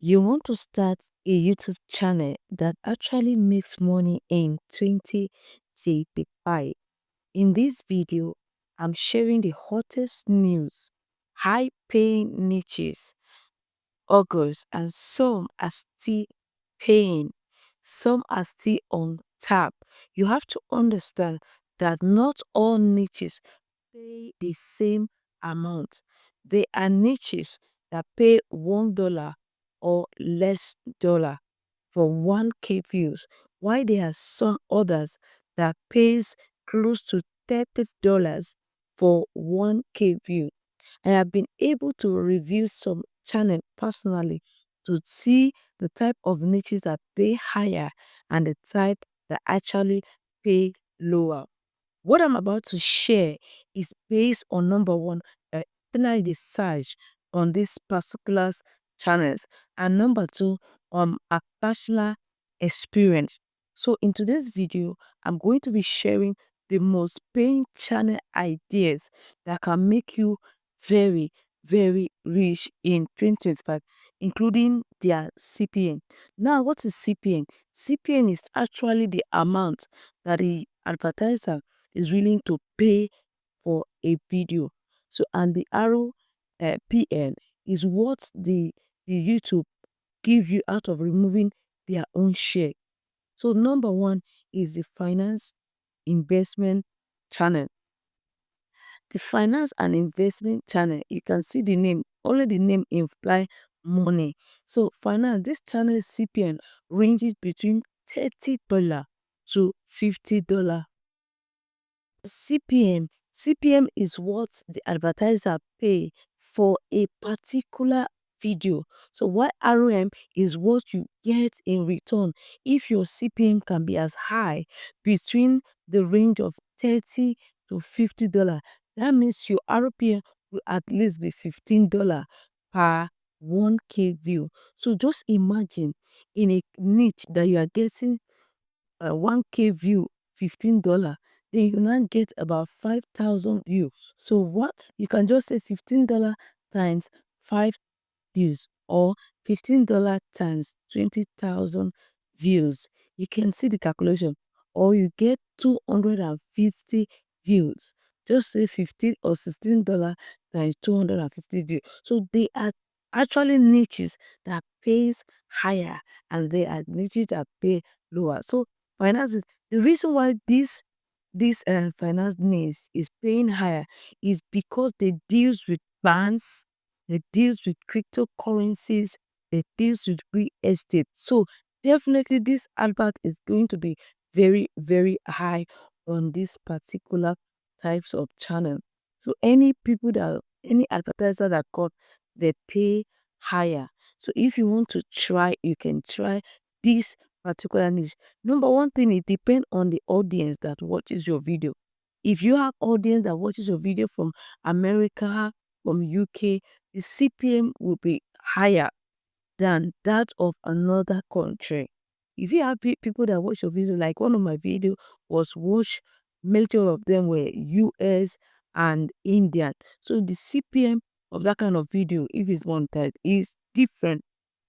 You want to start a YouTube channel that actually makes money in 2025. In this video, I'm sharing the hottest news, high paying niches, augurs, and some are still paying, some are still on tap. You have to understand that not all niches pay the same amount. There are niches that pay $1 or less dollar for 1K views, while there are some others that pays close to $30 for 1K view. I have been able to review some channel personally to see the type of niches that pay higher and the type that actually pay lower. What I'm about to share is based on number one, internal research on these particular channels, and number two, a personal experience. So in today's video, I'm going to be sharing the most paying channel ideas that can make you very, very rich in 2025, including their CPN. Now, what is CPN? CPN is actually the amount that the advertiser is willing to pay for a video. So, and the arrow PN is what the YouTube give you out of removing their own share. So, number one is the finance investment channel. The finance and investment channel, you can see the name, only the name imply money. So, finance, this channel CPN ranges between $30 to $50. CPM is what the advertiser pay for a particular video. So what ROM is what you get in return. If your CPM can be as high between the range of 30 to $50, that means your RPM will at least be $15 per 1K view. So just imagine in a niche that you are getting a 1K view, $15, then you now get about 5,000 views. So what? You can just say $15 times 5 views, or $15 times 20,000 views. You can see the calculation, or you get 250 views. Just say 15 or $16 times 250 views. So they are actually niches that pays higher, and they are niches that pay lower. So finance is the reason why this finance niche is paying higher is because they deals with banks, they deals with cryptocurrencies, they deals with real estate. So definitely this advert is going to be very, very high on this particular types of channel. So any advertiser that got, they pay higher. So if you want to try, you can try this particular niche. Number one thing, it depends on the audience that watches your video. If you have audience that watches your video from America, from UK, the CPM will be higher than that of another country. If you have people that watch your video, like one of my video was watched, major of them were US and Indian. So the CPM of that kind of video, if it's one type, is different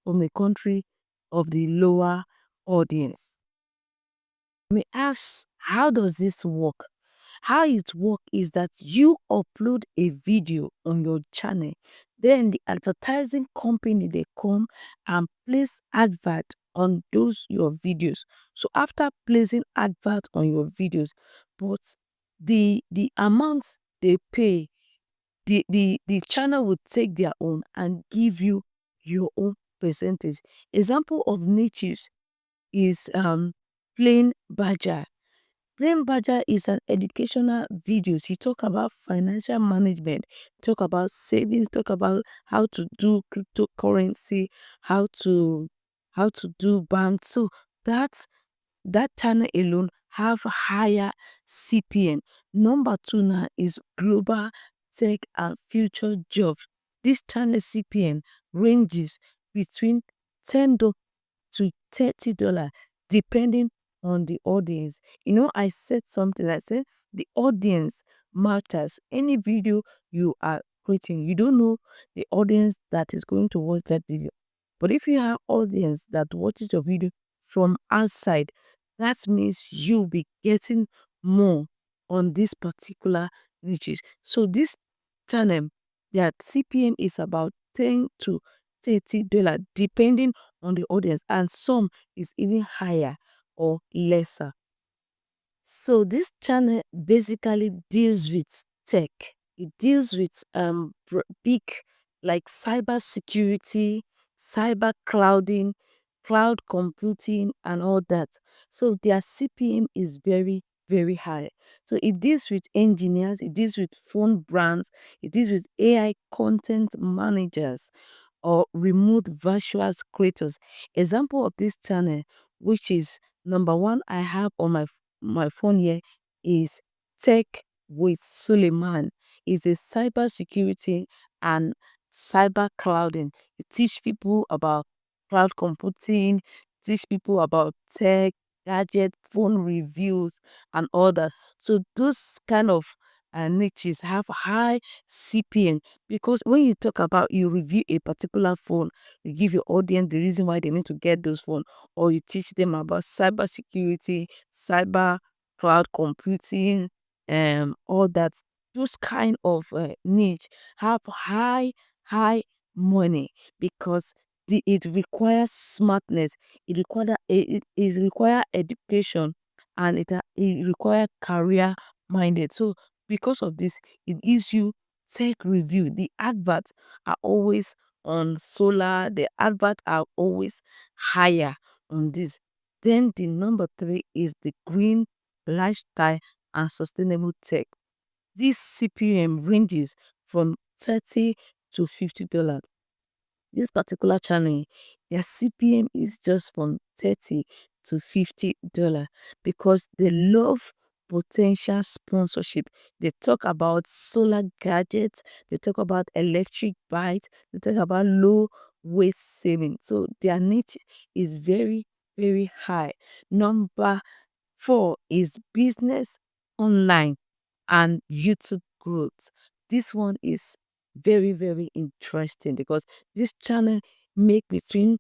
from the country of the lower audience. May ask, how does this work? How it work is that you upload a video on your channel, then the advertising company, they come and place advert on those your videos. So after placing advert on your videos, but the amount they pay, the channel will take their own and give you your own percentage. Example of niches is plain badger. Plain Badger is an educational videos. He talk about financial management, talk about savings, talk about how to do cryptocurrency, how to do bank. So that that channel alone have higher CPN. Number two now is global tech and future jobs. This channel CPN ranges between to $30 depending on the audience. You know, I said something, I said the audience matters. Any video you are creating, you don't know the audience that is going to watch that video. But if you have audience that watches your video from outside, that means you'll be getting more on this particular niches. So this channel, their CPM is about 10 to $30 depending on the audience, and some is even higher or lesser. So this channel basically deals with tech. It deals with big, like cyber security, cyber clouding, cloud computing, and all that. So their CPM is very, very high. So it deals with engineers, it deals with phone brands, it deals with AI content managers or remote virtual creators. Example of this channel, which is number one I have on my phone here, is Tech with Suleiman. Is a cyber security and cyber clouding. It teach people about cloud computing, teach people about tech, gadget, phone reviews, and all that. So those kind of niches have high CPM, because when you talk about, you review a particular phone, you give your audience the reason why they need to get those phone, or you teach them about cyber security, cyber cloud computing, all that. Those kind of niche have high money, because it requires smartness, it require education, and it require career minded. So because of this, it gives you tech review. The adverts are always on solar, the adverts are always higher on this. Then the number three is the green lifestyle and sustainable tech. This CPM ranges from 30 to $50. This particular channel, their CPM is just from 30 to $50, because they love potential sponsorship. They talk about solar gadgets, they talk about electric bikes, they talk about low waste saving. So their niche is very, very high. Number four is business online and YouTube growth. This one is very, very interesting, because this channel make between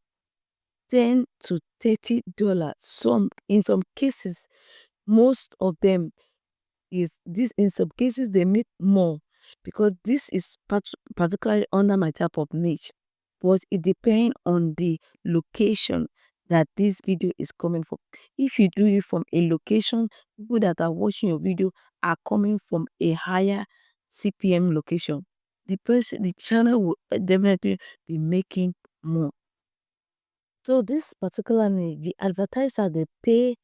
10 to $30. Some in some cases, most of them is this, in some cases they make more, because this is particularly under my type of niche. But it depends on the location that this video is coming from. If you do it from a location, people that are watching your video are coming from a higher CPM location, the channel will definitely be making more. So this particularly, the advertiser, they pay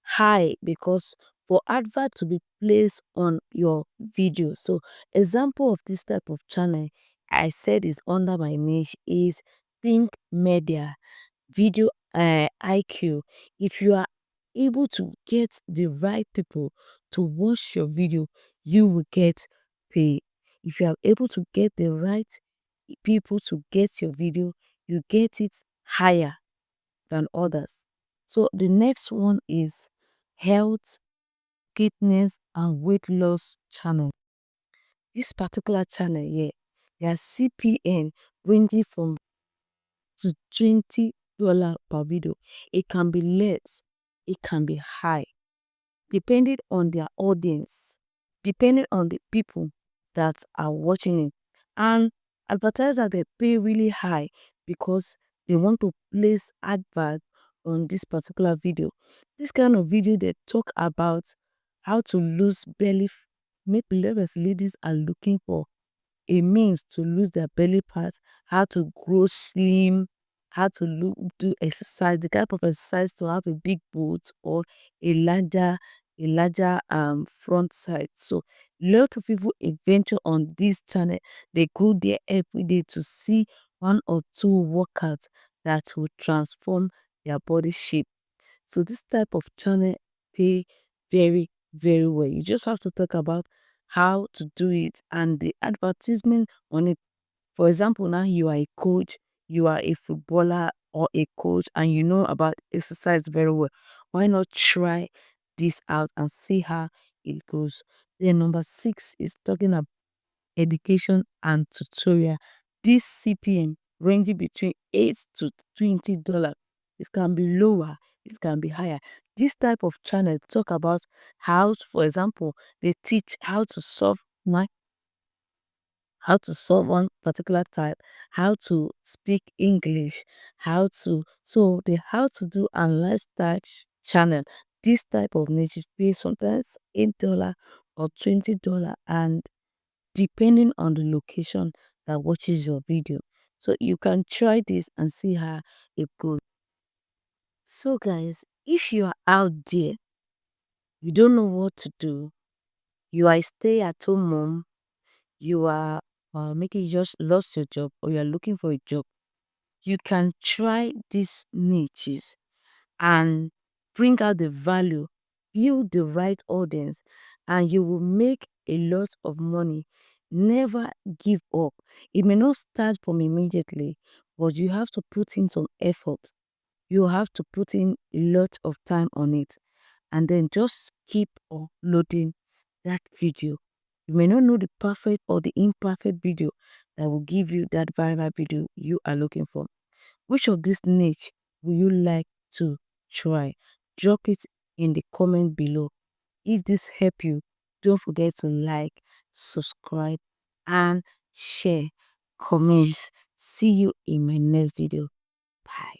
high, because for advert to be placed on your video. So example of this type of channel I said is under my niche is Think Media, Video IQ. If you are able to get the right people to watch your video, you will get paid. If you are able to get the right people to get your video, you get it higher than others. So the next one is health, fitness, and weight loss channel. This particular channel here, their CPN ranging from to $20 per video. It can be less, it can be high, depending on their audience, depending on the people that are watching it. And advertisers, they pay really high, because they want to place advert on this particular video. This kind of video, they talk about how to lose belly. Make ladies are looking for a means to lose their belly fat, how to grow slim, how to do exercise, the type of exercise to have a big boot or a larger front side. So lot of people adventure on this channel. They go there every day to see one or two workouts that will transform their body shape. So this type of channel pay very, very well. You just have to talk about how to do it and the advertisement on it. For example, now you are a coach, you are a footballer or a coach, and you know about exercise very well. Why not try this out and see how it goes? Then number six is talking about education and tutorial. This CPM ranging between $8 to $20. It can be lower, it can be higher. This type of channel talk about how, for example, they teach how to solve one particular type, how to speak English, how to do and lifestyle channel. This type of niche is pay sometimes $8 or $20, and depending on the location that watches your video. So you can try this and see how it goes. So guys, if you are out there, you don't know what to do, you are a stay at home mom, you are maybe you just lost your job or you are looking for a job, you can try these niches and bring out the value, build the right audience, and you will make a lot of money. Never give up. It may not start from immediately, but you have to put in some effort. You have to put in a lot of time on it, and then just keep uploading that video. You may not know the perfect or the imperfect video that will give you that viral video you are looking for. Which of this niche would you like to try? Drop it in the comment below. If this helped you, don't forget to like, subscribe, and share. Comment. See you in my next video. Bye.